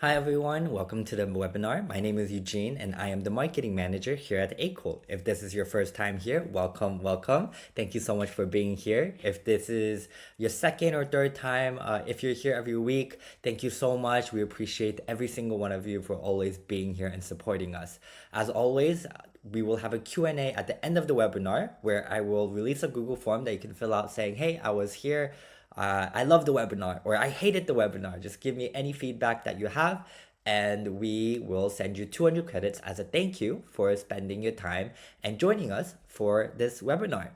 Hi everyone, welcome to the webinar. My name is Eugene and I am the marketing manager here at Akool. If this is your first time here, welcome, welcome. Thank you so much for being here. If this is your second or third time, if you're here every week, thank you so much. We appreciate every single one of you for always being here and supporting us. As always, we will have a Q&A at the end of the webinar where I will release a Google form that you can fill out saying, hey, I was here. I love the webinar or I hated the webinar. Just give me any feedback that you have and we will send you 200 credits as a thank you for spending your time and joining us for this webinar.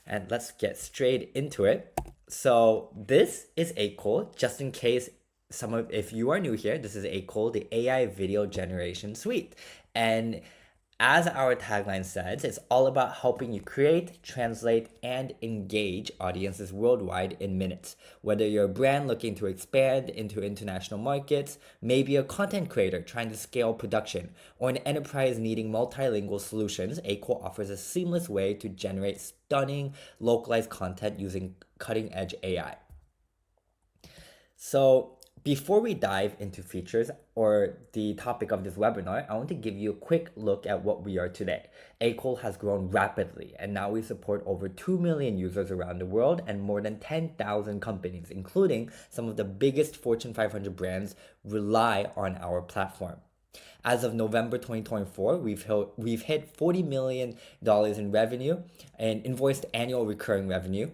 And let's get straight into it. So this is Akool, just in case if you are new here, this is Akool, the AI video generation suite. And as our tagline says, it's all about helping you create, translate, and engage audiences worldwide in minutes. Whether you're a brand looking to expand into international markets, maybe a content creator trying to scale production, or an enterprise needing multilingual solutions, Akool offers a seamless way to generate stunning, localized content using cutting-edge AI. So before we dive into features or the topic of this webinar, I want to give you a quick look at what we are today. Akool has grown rapidly, and now we support over 2 million users around the world and more than 10,000 companies, including some of the biggest Fortune 500 brands rely on our platform. As of November 2024, we've hit $40 million in revenue and invoiced annual recurring revenue,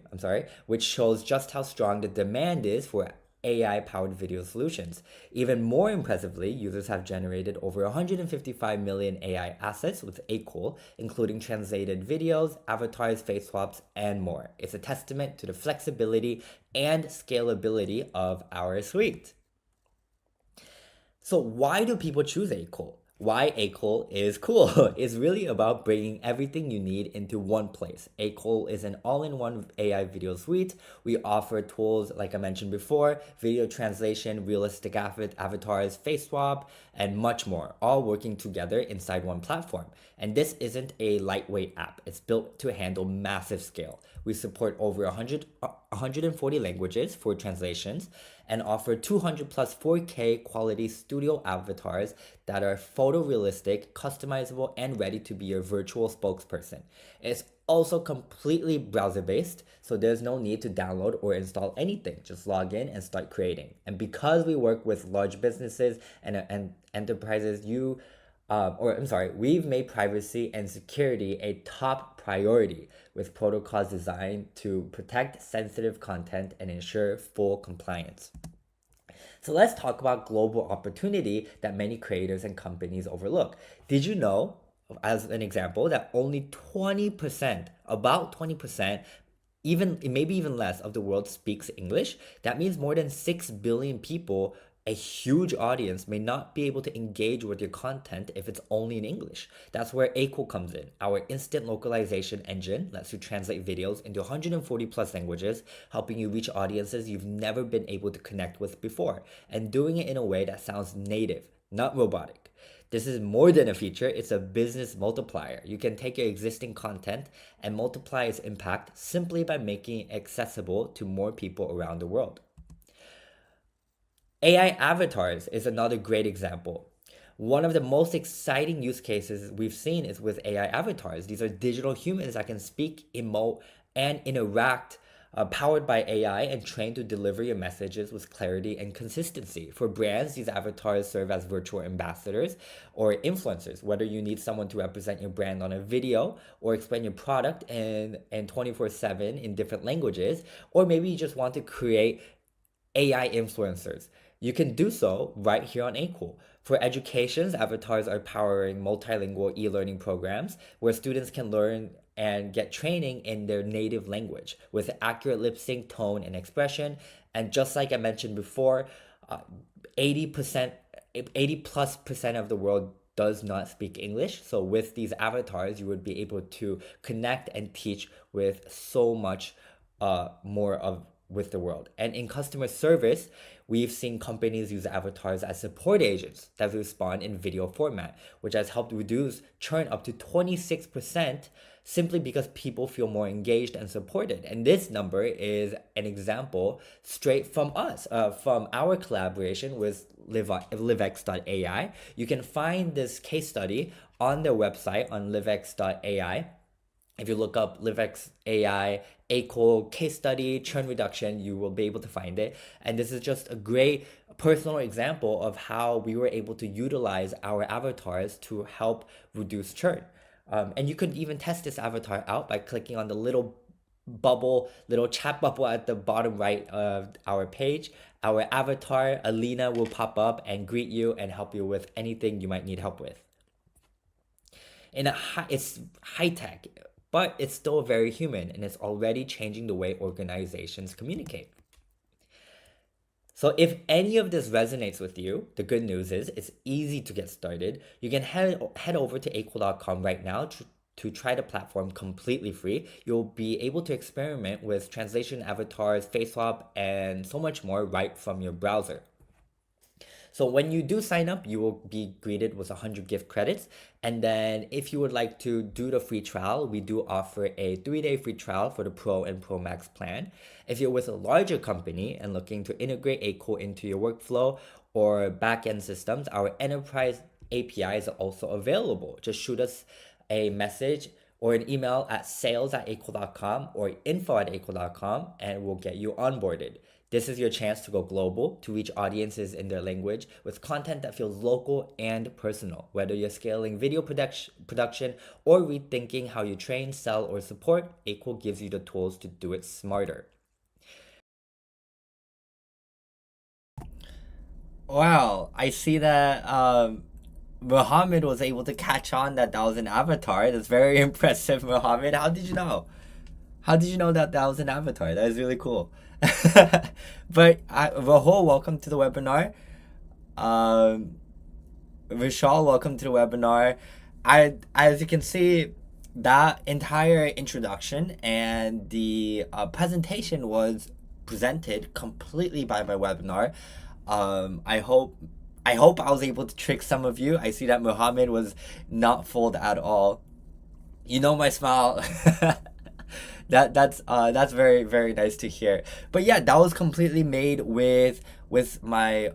which shows just how strong the demand is for AI-powered video solutions. Even more impressively, users have generated over 155 million AI assets with Akool, including translated videos, avatars, face swaps, and more. It's a testament to the flexibility and scalability of our suite. So why do people choose Akool? Why Akool is cool is really about bringing everything you need into one place. Akool is an all-in-one AI video suite. We offer tools, like I mentioned before, video translation, realistic avatars, face swap, and much more, all working together inside one platform. And this isn't a lightweight app. It's built to handle massive scale. We support over 140 languages for translations and offer 200 plus 4K quality studio avatars that are photorealistic, customizable, and ready to be your virtual spokesperson. It's also completely browser-based, so there's no need to download or install anything. Just log in and start creating. And because we work with large businesses and enterprises, we've made privacy and security a top priority with protocols designed to protect sensitive content and ensure full compliance. So let's talk about global opportunity that many creators and companies overlook. Did you know, as an example, that only 20%, about 20%, even maybe even less of the world speaks English? That means more than 6 billion people, a huge audience, may not be able to engage with your content if it's only in English. That's where Akool comes in. Our instant localization engine lets you translate videos into 140 plus languages, helping you reach audiences you've never been able to connect with before, and doing it in a way that sounds native, not robotic. This is more than a feature, it's a business multiplier. You can take your existing content and multiply its impact simply by making it accessible to more people around the world. AI avatars is another great example. One of the most exciting use cases we've seen is with AI avatars. These are digital humans that can speak, emote, and interact, powered by AI and trained to deliver your messages with clarity and consistency. For brands, these avatars serve as virtual ambassadors or influencers, whether you need someone to represent your brand on a video or explain your product in 24/7 in different languages, or maybe you just want to create AI influencers. You can do so right here on Akool. For educations, avatars are powering multilingual e-learning programs where students can learn and get training in their native language with accurate lip sync, tone, and expression. And just like I mentioned before, 80%, 80 plus percent of the world does not speak English. So with these avatars, you would be able to connect and teach with so much more of with the world. And in customer service, we've seen companies use avatars as support agents that respond in video format, which has helped reduce churn up to 26% simply because people feel more engaged and supported. And this number is an example straight from us, from our collaboration with livex.ai. You can find this case study on their website on livex.ai. If you look up livex AI Akool case study churn reduction, you will be able to find it. And this is just a great personal example of how we were able to utilize our avatars to help reduce churn. And you could even test this avatar out by clicking on the little chat bubble at the bottom right of our page. Our avatar, Alina, will pop up and greet you and help you with anything you might need help with. It's high tech, but it's still very human, and it's already changing the way organizations communicate. So if any of this resonates with you, the good news is it's easy to get started. You can head over to akool.com right now to try the platform completely free. You'll be able to experiment with translation avatars, face swap, and so much more right from your browser. So when you do sign up, you will be greeted with 100 gift credits. And then if you would like to do the free trial, we do offer a 3-day free trial for the Pro and Pro Max plan. If you're with a larger company and looking to integrate Akool into your workflow or backend systems, our enterprise API is also available. Just shoot us a message or an email at sales@akool.com or info@akool.com and we'll get you onboarded. This is your chance to go global, to reach audiences in their language with content that feels local and personal. Whether you're scaling video production or rethinking how you train, sell, or support, Akool gives you the tools to do it smarter. Wow, I see that Muhammad was able to catch on that was an avatar. That's very impressive, Muhammad. How did you know? How did you know that was an avatar? That is really cool. But Rahul, welcome to the webinar. Vishal, welcome to the webinar. As you can see, that entire introduction and the presentation was presented completely by my webinar. I hope I was able to trick some of you. I see that Muhammad was not fooled at all. You know my smile. That's very very nice to hear. But yeah, that was completely made with my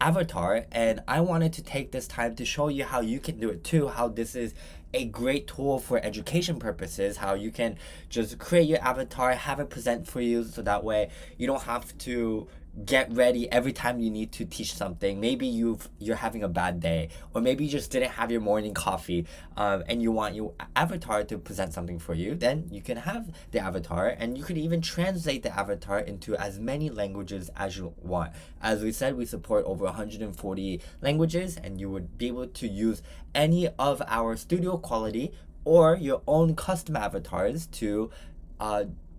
avatar, and I wanted to take this time to show you how you can do it too. How this is a great tool for education purposes. How you can just create your avatar, have it present for you, so that way you don't have to get ready every time you need to teach something. Maybe you're having a bad day, or maybe you just didn't have your morning coffee, and you want your avatar to present something for you. Then you can have the avatar, and you could even translate the avatar into as many languages as you want. As we said, we support over 140 languages, and you would be able to use any of our studio quality or your own custom avatars to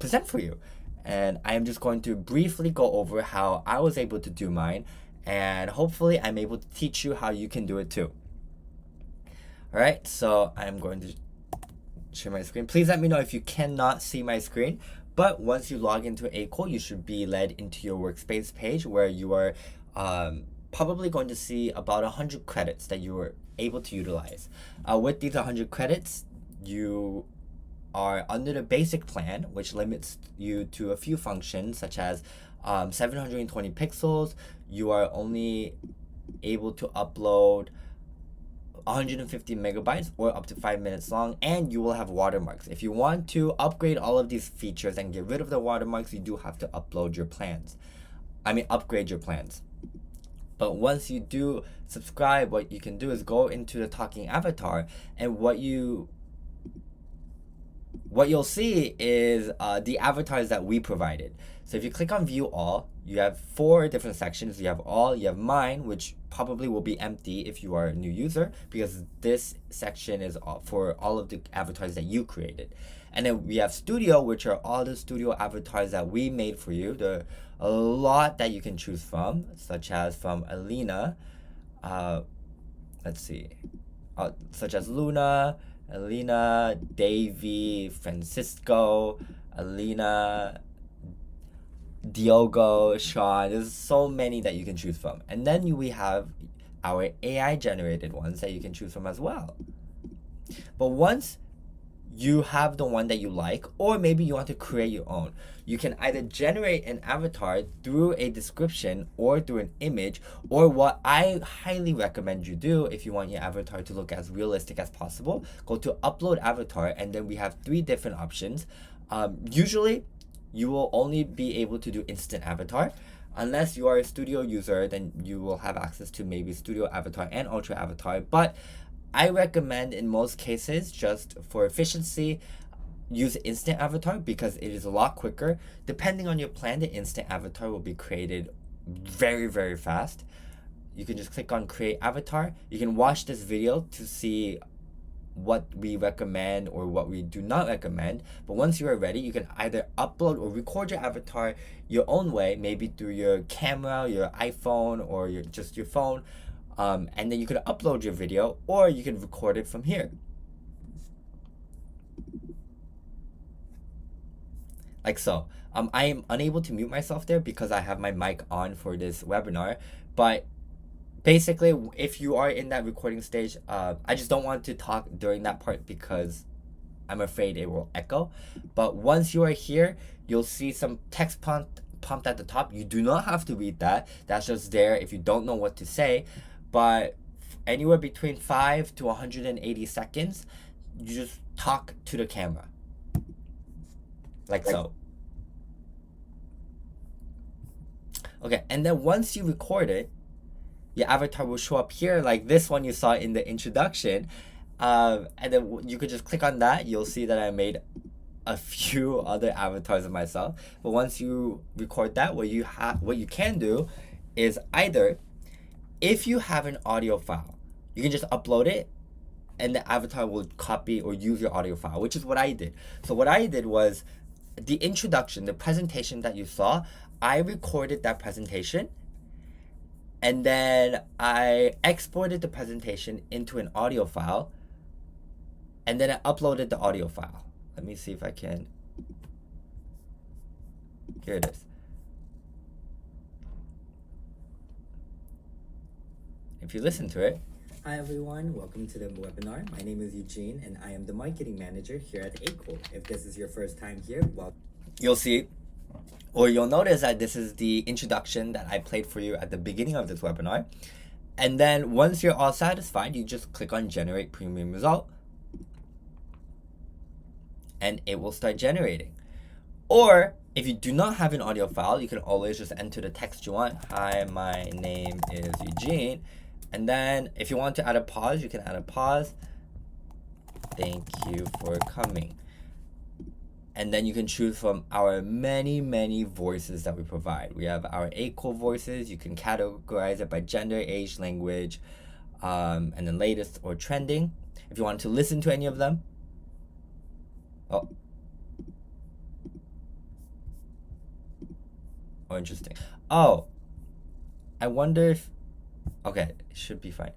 present for you. And I am just going to briefly go over how I was able to do mine, and hopefully I'm able to teach you how you can do it too. All right, so I'm going to share my screen. Please let me know if you cannot see my screen, but once you log into Akool, you should be led into your workspace page where you are probably going to see about 100 credits that you were able to utilize. With these 100 credits, you are under the basic plan, which limits you to a few functions such as 720 pixels. You are only able to upload 150 megabytes or up to 5 minutes long, and you will have watermarks. If you want to upgrade all of these features and get rid of the watermarks, you do have to upgrade your plans. But once you do subscribe, what you can do is go into the talking avatar, and what you'll see is the avatars that we provided. So if you click on view all, you have 4 different sections. You have all, you have mine, which probably will be empty if you are a new user, because this section is for all of the avatars that you created. And then we have studio, which are all the studio avatars that we made for you. There are a lot that you can choose from, such as from Alina, such as Luna, Alina, Davy, Francisco, Alina, Diogo, Sean. There's so many that you can choose from. And then we have our AI generated ones that you can choose from as well. But once you have the one that you like, or maybe you want to create your own, you can either generate an avatar through a description or through an image, or what I highly recommend you do if you want your avatar to look as realistic as possible, go to upload avatar, and then we have 3 different options. Usually you will only be able to do instant avatar. Unless you are a studio user, then you will have access to maybe studio avatar and ultra avatar. But I recommend in most cases, just for efficiency, use instant avatar because it is a lot quicker. Depending on your plan, the instant avatar will be created very, very fast. You can just click on create avatar. You can watch this video to see what we recommend or what we do not recommend. But once you are ready, you can either upload or record your avatar your own way, maybe through your camera, your iPhone, or just your phone. And then you can upload your video, or you can record it from here. Like so. I am unable to mute myself there because I have my mic on for this webinar. But basically, if you are in that recording stage, I just don't want to talk during that part because I'm afraid it will echo. But once you are here, you'll see some text prompt at the top. You do not have to read that. That's just there if you don't know what to say. But anywhere between 5 to 180 seconds, you just talk to the camera. Like so. Okay, and then once you record it, your avatar will show up here like this one you saw in the introduction. And then you could just click on that. You'll see that I made a few other avatars of myself. But once you record that, what you can do is either, if you have an audio file, you can just upload it and the avatar will copy or use your audio file, which is what I did. So what I did was the introduction, the presentation that you saw, I recorded that presentation and then I exported the presentation into an audio file and then I uploaded the audio file. Let me see if I can. Here it is. If you listen to it. Hi everyone, welcome to the webinar. My name is Eugene and I am the marketing manager here at Akool. If this is your first time here, well, you'll see, or you'll notice that this is the introduction that I played for you at the beginning of this webinar. And then once you're all satisfied, you just click on generate premium result and it will start generating. Or if you do not have an audio file, you can always just enter the text you want. Hi, my name is Eugene. And then if you want to add a pause, you can add a pause. Thank you for coming. And then you can choose from our many, many voices that we provide. We have our Akool voices. You can categorize it by gender, age, language, and then latest or trending. If you want to listen to any of them. Oh, interesting. Oh, I wonder if, okay, it should be fine.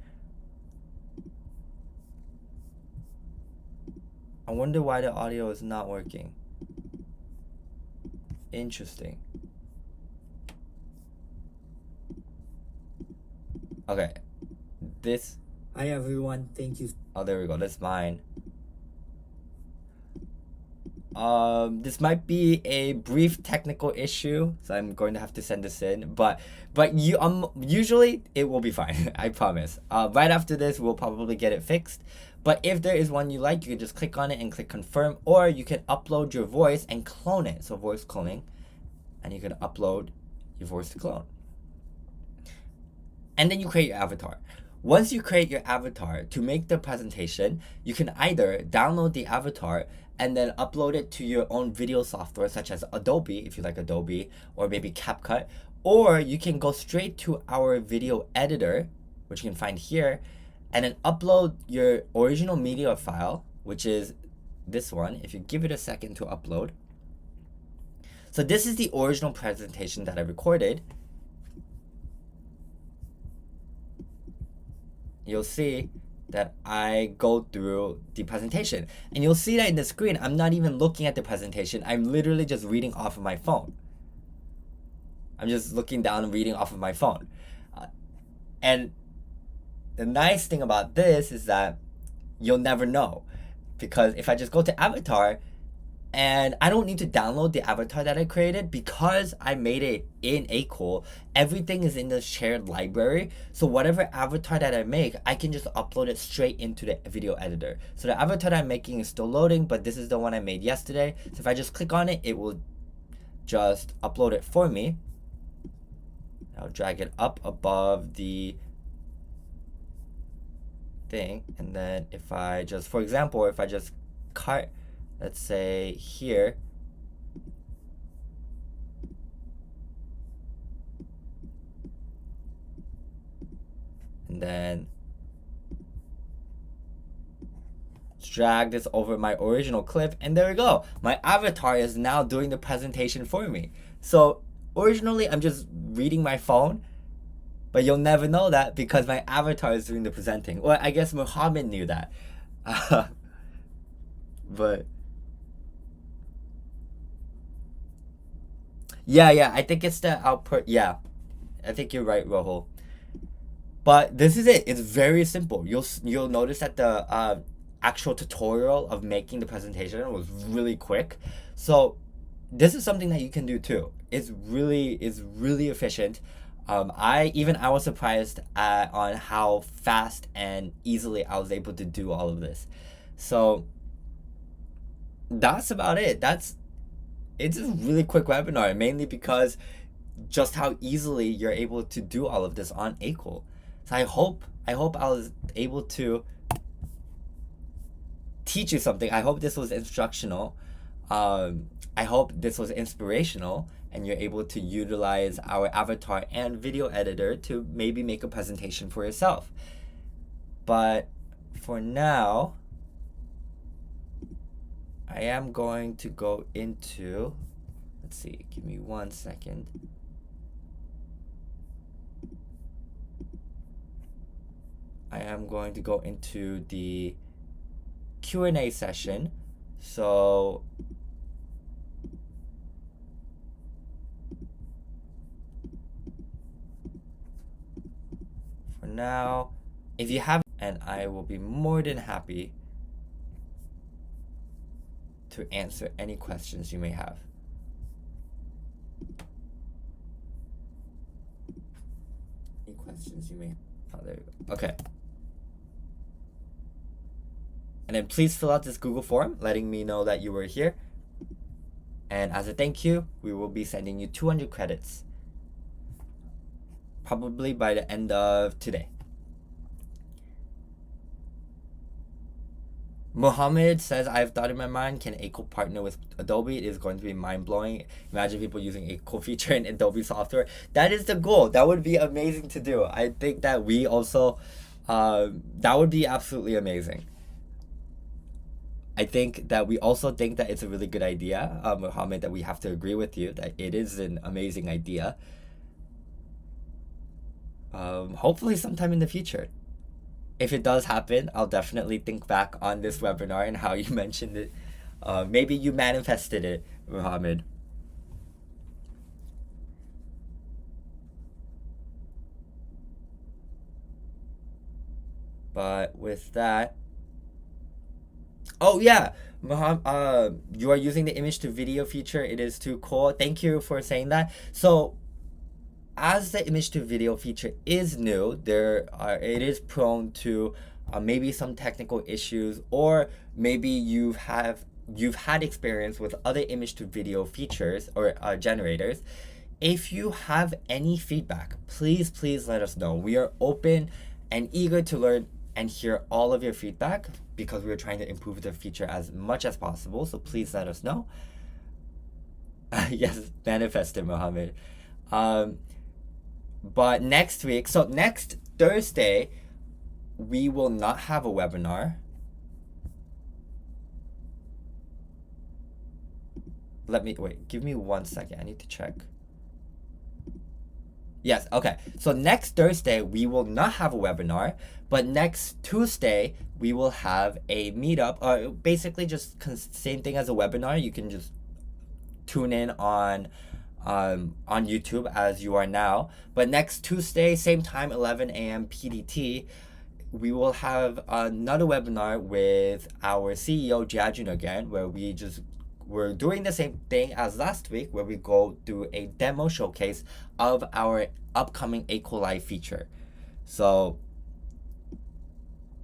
I wonder why the audio is not working. Interesting. Okay, this. Hi everyone, thank you. Oh, there we go. That's mine. This might be a brief technical issue, so I'm going to have to send this in. But you usually it will be fine. I promise. Right after this, we'll probably get it fixed. But if there is one you like, you can just click on it and click confirm, or you can upload your voice and clone it. So voice cloning, and you can upload your voice to clone, and then you create your avatar. Once you create your avatar, to make the presentation, you can either download the avatar and then upload it to your own video software such as Adobe, if you like Adobe, or maybe CapCut, or you can go straight to our video editor, which you can find here, and then upload your original media file, which is this one, if you give it a second to upload. So this is the original presentation that I recorded. You'll see that I go through the presentation. And you'll see that in the screen, I'm not even looking at the presentation. I'm literally just reading off of my phone. I'm just looking down and reading off of my phone. And the nice thing about this is that you'll never know, because if I just go to avatar, and I don't need to download the avatar that I created because I made it in Akool. Everything is in the shared library. So whatever avatar that I make, I can just upload it straight into the video editor. So the avatar that I'm making is still loading, but this is the one I made yesterday. So if I just click on it, it will just upload it for me. I'll drag it up above the thing. And then if I just, for example, if I just cut, let's say here, and then drag this over my original clip, and there we go. My avatar is now doing the presentation for me. So originally I'm just reading my phone, but you'll never know that because my avatar is doing the presenting. Well, I guess Muhammad knew that. But yeah, I think it's the output. Yeah, I think you're right, Rahul. But this is it. It's very simple. You'll notice that the actual tutorial of making the presentation was really quick. So this is something that you can do too. It's really efficient. I was surprised on how fast and easily I was able to do all of this. So that's about it. It's a really quick webinar, mainly because just how easily you're able to do all of this on Akool. So I hope I was able to teach you something. I hope this was instructional. I hope this was inspirational, and you're able to utilize our avatar and video editor to maybe make a presentation for yourself. But for now, I am going to go into, let's see, give me 1 second. I am going to go into the Q&A session. So for now, if you have, and I will be more than happy to answer any questions you may have. Any questions you may have? Oh, there you go. Okay. And then please fill out this Google form letting me know that you were here. And as a thank you, we will be sending you 200 credits. Probably by the end of today. Mohammed says, I've thought in my mind, can Akool partner with Adobe? It is going to be mind-blowing. Imagine people using Akool feature in Adobe software. That is the goal. That would be amazing to do. I think that we also, that would be absolutely amazing. I think that we also think that it's a really good idea, Mohammed, that we have to agree with you that it is an amazing idea. Hopefully sometime in the future. If it does happen, I'll definitely think back on this webinar and how you mentioned it. Maybe you manifested it, Mohammed. But with that, oh yeah, Mohammed, you are using the image to video feature. It is too cool. Thank you for saying that. So as the image to video feature is new, it is prone to maybe some technical issues, or maybe you've had experience with other image to video features or generators. If you have any feedback, please let us know. We are open and eager to learn and hear all of your feedback, because we are trying to improve the feature as much as possible. So please let us know. Yes, manifested, Mohammed. But next week, so next Thursday, we will not have a webinar. Give me 1 second. I need to check. Yes, okay. So next Thursday, we will not have a webinar, but next Tuesday, we will have a meetup. Basically just same thing as a webinar. You can just tune in on on YouTube as you are now. But next Tuesday, same time, 11 a.m. PDT, we will have another webinar with our CEO Jiajun again, where we're doing the same thing as last week, where we go through a demo showcase of our upcoming Akool feature. So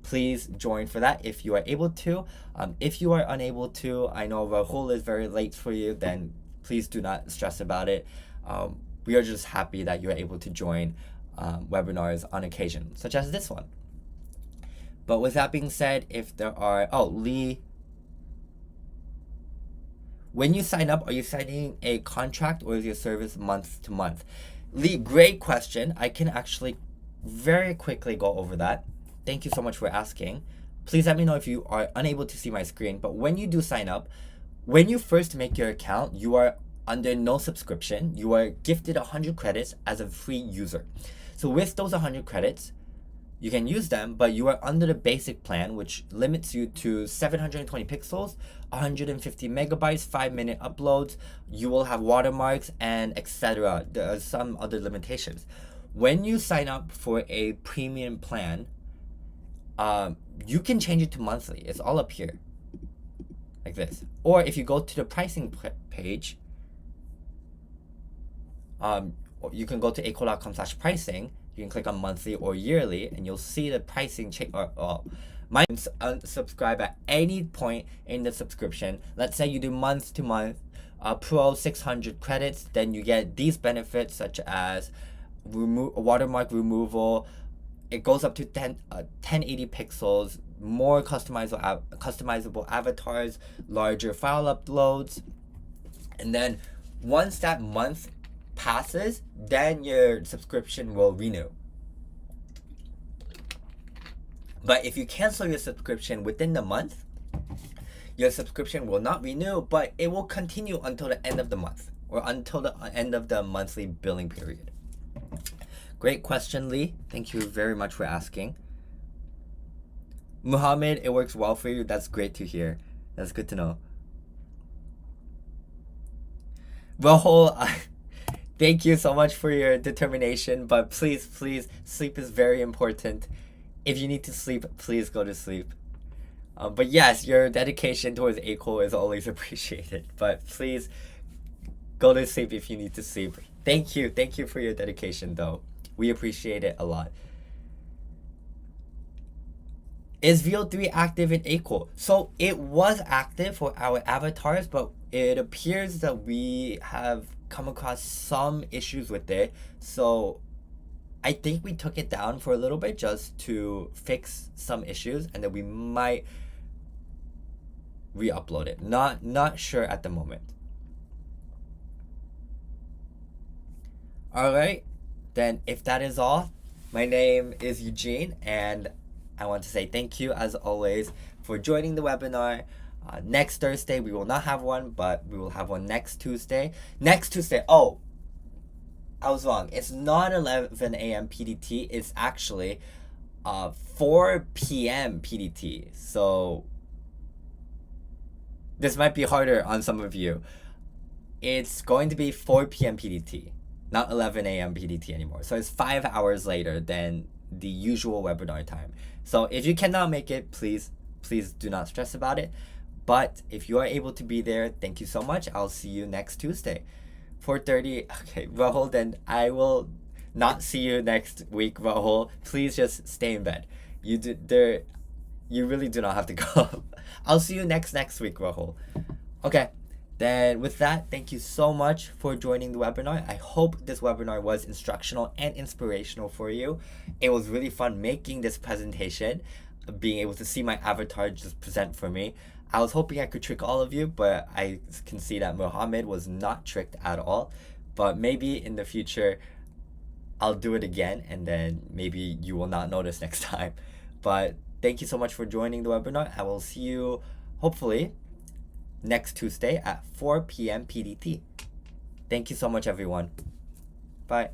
please join for that if you are able to. If you are unable to, I know Rahul is very late for you, then please do not stress about it. We are just happy that you're able to join webinars on occasion, such as this one. But with that being said, if there are, Lee, when you sign up, are you signing a contract or is your service month to month? Lee, great question. I can actually very quickly go over that. Thank you so much for asking. Please let me know if you are unable to see my screen. But when you do sign up, when you first make your account, you are under no subscription. You are gifted 100 credits as a free user. So with those 100 credits, you can use them, but you are under the basic plan, which limits you to 720 pixels, 150 megabytes, 5-minute uploads. You will have watermarks and etc. There are some other limitations. When you sign up for a premium plan, you can change it to monthly. It's all up here, like this. Or if you go to the pricing page, you can go to akool.com/pricing. You can click on monthly or yearly, and you'll see the pricing change. Unsubscribe at any point in the subscription. Let's say you do month to month, Pro 600 credits, then you get these benefits such as watermark removal. It goes up to 1080 pixels, more customizable avatars, larger file uploads, and then once that month passes, then your subscription will renew. But if you cancel your subscription within the month, your subscription will not renew, but it will continue until the end of the month or until the end of the monthly billing period. Great question, Lee. Thank you very much for asking. Muhammad, it works well for you. That's great to hear. That's good to know. Rahul, thank you so much for your determination, but please, sleep is very important. If you need to sleep, please go to sleep. But yes, your dedication towards Akool is always appreciated. But please go to sleep if you need to sleep. Thank you for your dedication, though. We appreciate it a lot. Is VO3 active in Akool? So it was active for our avatars, but it appears that we have come across some issues with it. So I think we took it down for a little bit just to fix some issues, and then we might re-upload it. Not sure at the moment. All right. Then if that is all, my name is Eugene, and I want to say thank you as always for joining the webinar. Next Thursday we will not have one, but we will have one next Tuesday. Oh, I was wrong. It's not 11 a.m. PDT. It's actually 4 p.m. PDT. So this might be harder on some of you. It's going to be 4 p.m. PDT. Not 11 a.m. PDT anymore. So it's 5 hours later than the usual webinar time. So if you cannot make it, please do not stress about it. But if you are able to be there, thank you so much. I'll see you next Tuesday. 4:30. Okay, Rahul, then I will not see you next week, Rahul. Please just stay in bed. You really do not have to go. I'll see you next week, Rahul. Okay. Then with that, thank you so much for joining the webinar. I hope this webinar was instructional and inspirational for you. It was really fun making this presentation, being able to see my avatar just present for me. I was hoping I could trick all of you, but I can see that Mohammed was not tricked at all. But maybe in the future, I'll do it again, and then maybe you will not notice next time. But thank you so much for joining the webinar. I will see you, hopefully, next Tuesday at 4 p.m. PDT. Thank you so much, everyone. Bye.